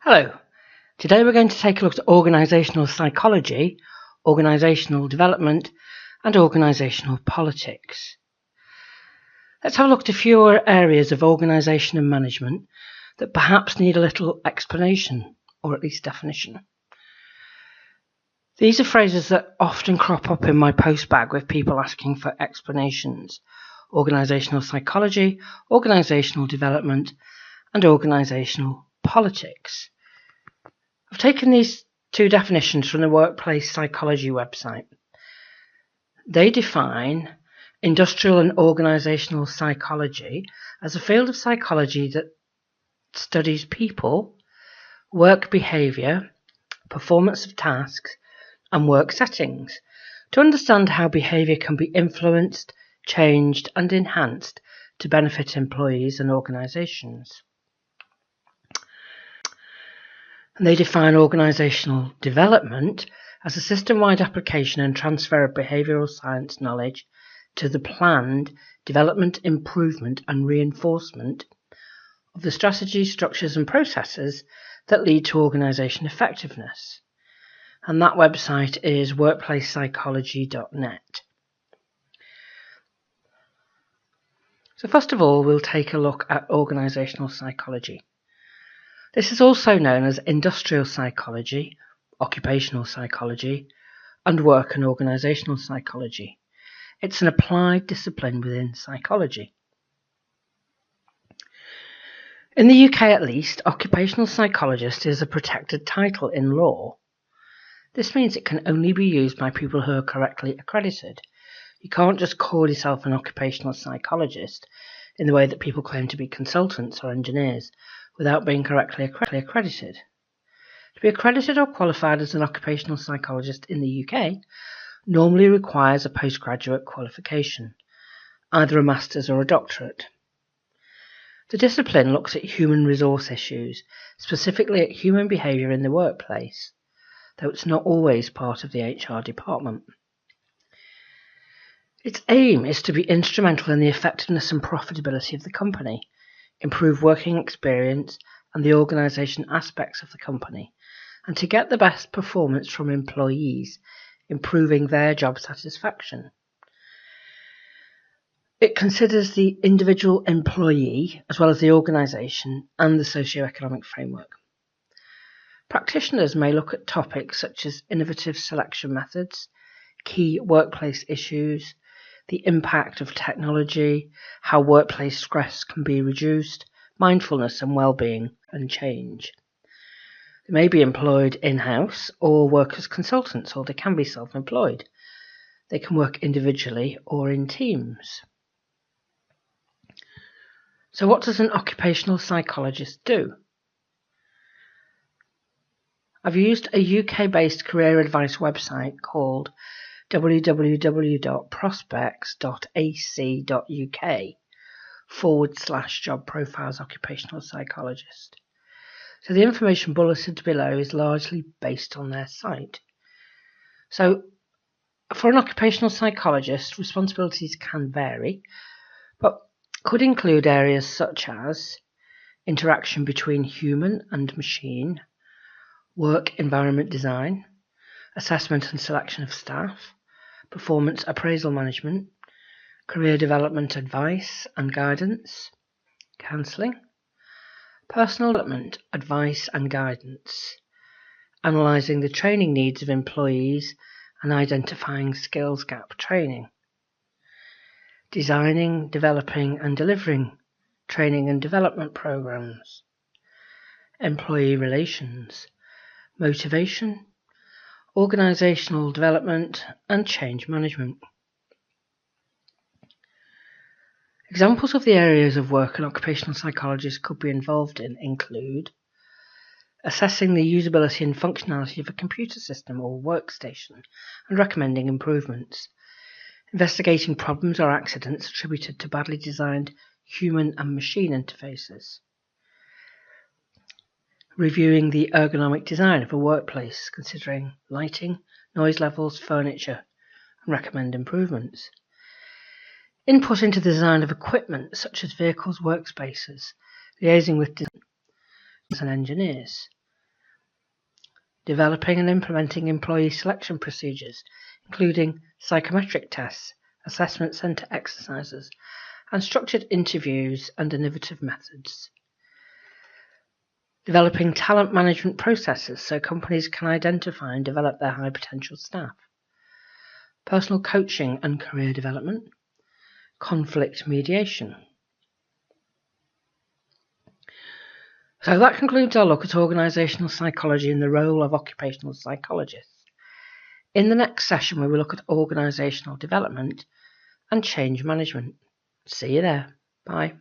Hello, today we're going to take a look at organisational psychology, organisational development and organisational politics. Let's have a look at a few areas of organisation and management that perhaps need a little explanation or at least definition. These are phrases that often crop up in my post bag with people asking for explanations: organisational psychology, organisational development and organisational politics. I've taken these two definitions from the Workplace Psychology website. They define industrial and organisational psychology as a field of psychology that studies people, work behaviour, performance of tasks, and work settings to understand how behaviour can be influenced, changed, and enhanced to benefit employees and organisations. And they define organisational development as a system-wide application and transfer of behavioural science knowledge to the planned development, improvement and reinforcement of the strategies, structures and processes that lead to organisation effectiveness. And that website is workplacepsychology.net. So first of all, we'll take a look at organisational psychology. This is also known as industrial psychology, occupational psychology, and work and organisational psychology. It's an applied discipline within psychology. In the UK at least, occupational psychologist is a protected title in law. This means it can only be used by people who are correctly accredited. You can't just call yourself an occupational psychologist in the way that people claim to be consultants or engineers without being correctly accredited. To be accredited or qualified as an occupational psychologist in the UK normally requires a postgraduate qualification, either a master's or a doctorate. The discipline looks at human resource issues, specifically at human behaviour in the workplace, though it's not always part of the HR department. Its aim is to be instrumental in the effectiveness and profitability of the company, improve working experience and the organisation aspects of the company, and to get the best performance from employees, improving their job satisfaction. It considers the individual employee as well as the organisation and the socio-economic framework. Practitioners may look at topics such as innovative selection methods, key workplace issues, the impact of technology, how workplace stress can be reduced, mindfulness and well-being and change. They may be employed in-house or work as consultants, or they can be self-employed. They can work individually or in teams. So what does an occupational psychologist do? I've used a UK-based career advice website called www.prospects.ac.uk/job profiles occupational psychologist. So the information bulleted below is largely based on their site. So for an occupational psychologist, responsibilities can vary, but could include areas such as interaction between human and machine, work environment design, assessment and selection of staff, performance appraisal management, career development advice and guidance, counselling, personal development advice and guidance, analysing the training needs of employees and identifying skills gap training, designing, developing and delivering training and development programs, employee relations, motivation, organisational development and change management. Examples of the areas of work an occupational psychologist could be involved in include assessing the usability and functionality of a computer system or workstation and recommending improvements, investigating problems or accidents attributed to badly designed human and machine interfaces, reviewing the ergonomic design of a workplace, considering lighting, noise levels, furniture, and recommend improvements. Input into the design of equipment such as vehicles, workspaces, liaising with designers and engineers, developing and implementing employee selection procedures, including psychometric tests, assessment centre exercises, and structured interviews and innovative methods. Developing talent management processes so companies can identify and develop their high potential staff. Personal coaching and career development. Conflict mediation. So that concludes our look at organisational psychology and the role of occupational psychologists. In the next session, we will look at organisational development and change management. See you there. Bye.